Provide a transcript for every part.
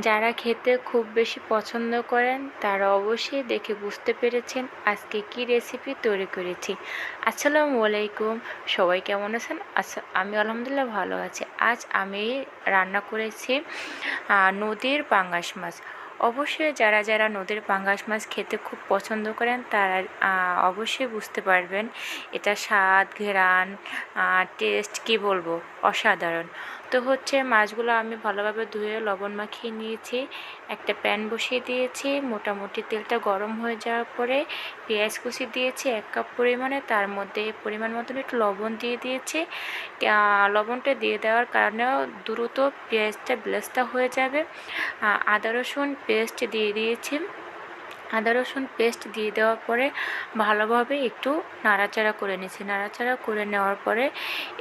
যারা খেতে খুব বেশি পছন্দ করেন তারা অবশ্যই দেখে বুঝতে পেরেছেন আজকে কি রেসিপি তৈরি করেছি। আসসালামু আলাইকুম, সবাই কেমন আছেন? আচ্ছা, আমি আলহামদুলিল্লাহ ভালো আছি। আজ আমি রান্না করেছি নদীর পাঙ্গাস মাছ। অবশ্যই যারা যারা নদীর পাঙ্গাস মাছ খেতে খুব পছন্দ করেন তারা অবশ্যই বুঝতে পারবেন এটা স্বাদ, ঘ্রাণ, টেস্ট কি বলবো, অসাধারণ। তো মাছগুলো আমি ভালোভাবে ধুয়ে লবণ মাখিয়ে নিয়েছি। একটা প্যান বসিয়ে দিয়েছি, মোটামুটি তেলটা গরম হয়ে যাওয়ার পরে পেঁয়াজ কুচি দিয়েছি 1 কাপ পরিমাণে। তার মধ্যে পরিমাণ মতন একটু লবণ দিয়ে দিয়েছি। লবণটা দিয়ে দেওয়ার কারণেও দ্রুত পেঁয়াজটা ব্লেসটা হয়ে যাবে। আদা রসুন পেস্ট দিয়ে দিয়েছি। আদা রসুন পেস্ট দিয়ে দেওয়ার পরে ভালোভাবে একটু নাড়াচাড়া করে নিয়েছি। নাড়াচাড়া করে নেওয়ার পরে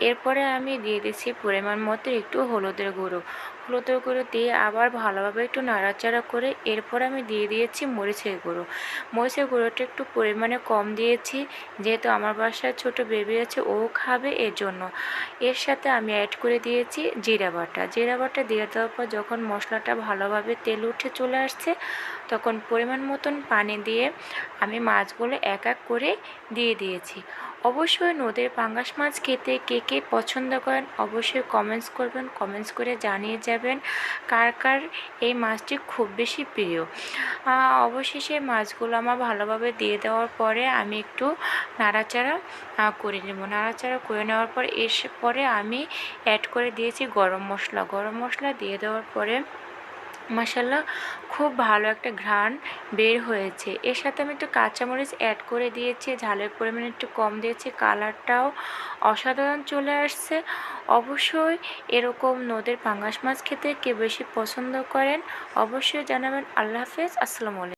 এরপরে আমি দিয়ে দিচ্ছি পরিমাণ মতো একটু হলুদের গুঁড়ো। হলুদের গুঁড়ো দিয়ে আবার ভালোভাবে একটু নাড়াচাড়া করে এরপরে আমি দিয়ে দিয়েছি মরিচের গুঁড়ো। মরিচের গুঁড়োটা একটু পরিমাণে কম দিয়েছি, যেহেতু আমার বাসায় ছোট বেবি আছে, ও খাবে এর জন্য। এর সাথে আমি অ্যাড করে দিয়েছি জিরা বাটা। জিরা বাটা দিয়ে দেওয়ার পর যখন মশলাটা ভালোভাবে তেল উঠে চলে আসছে তখন পরিমাণ মতন পানি দিয়ে আমি মাছগুলো এক এক করে দিয়ে দিয়েছি। অবশ্যই নদীর পাঙ্গাস মাছ খেতে কে কে পছন্দ করেন অবশ্যই কমেন্টস করবেন, কমেন্টস করে জানিয়ে যাবেন কার কার এই মাছটি খুব বেশি প্রিয়। অবশেষে মাছগুলো আমার ভালোভাবে দিয়ে দেওয়ার পরে আমি একটু নাড়াচাড়া করে নেব। নাড়াচাড়া করে নেওয়ার পর পরে আমি অ্যাড করে দিয়েছি গরম মশলা। গরম মশলা দিয়ে দেওয়ার পরে মাশাআল্লাহ খুব ভালো একটা ঘ্রাণ বের হয়েছে। এর সাথে আমি একটু কাঁচামরিচ অ্যাড করে দিয়েছি, ঝালের পরিমাণ একটু কম দিয়েছি, কালারটাও অসাধারণ চলে আসছে। অবশ্যই এরকম নদীর পাঙ্গাস মাছ খেতে কে বেশি পছন্দ করেন অবশ্যই জানাবেন। আল্লাহ হাফেজ, আসসালামু আলাইকুম।